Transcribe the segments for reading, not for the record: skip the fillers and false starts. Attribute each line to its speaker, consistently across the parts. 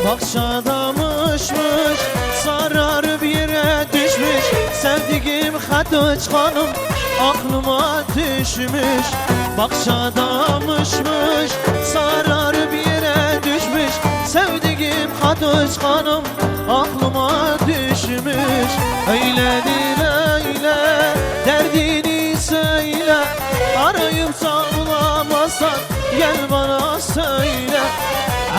Speaker 1: Bakşadamışmış, sarar bir yere düşmüş. Sevdiğim Hatice Hanım aklıma düşmüş. Bakşadamışmış, sarar bir yere düşmüş. Sevdiğim Hatice Hanım aklıma düşmüş. Öyledir öyle, derdini söyle. Arayıpsa bulamazsan gel bana söyle.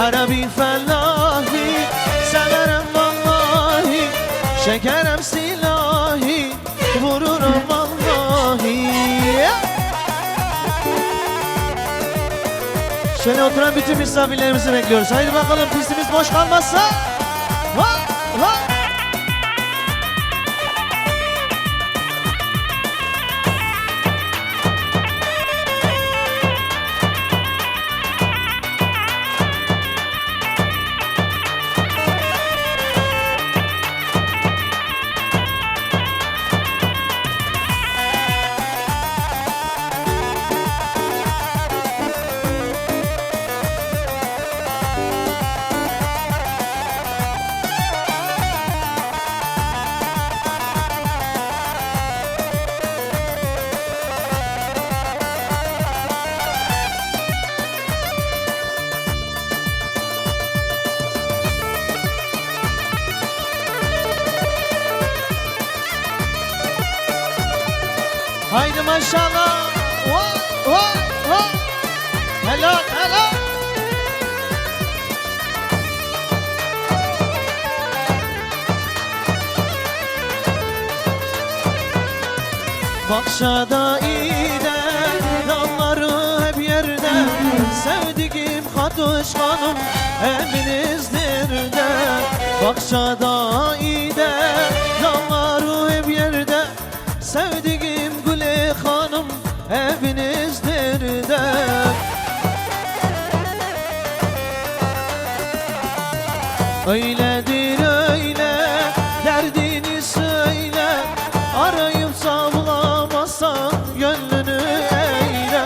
Speaker 1: Arabi fellahi, severim vallahi. Şekerem silahi, vururum vallahi. Şöyle oturan bütün misafirlerimizi bekliyoruz. Haydi bakalım, pistimiz boş kalmazsa. Ha, ha. Haydi maşallah. Vah, vah, vah. Helal, helal. Bakşada iyide, dalları hep yerde. Sevdiğim Hatice Hanım evinizdir de. Bakşada iyide, dalları hep yerde. Sevdiğim Güle Hanım evinizdir de. Öyledir öyle, derdini söyle. Arayıpsa bulamazsan gönlünü eyle.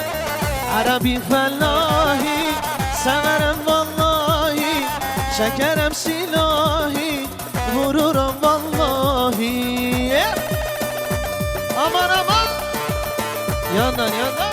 Speaker 1: Arabi fellahi, severim vallahi. Şekerem silahi, vururum vallahi. Aman aman, yandan yandan.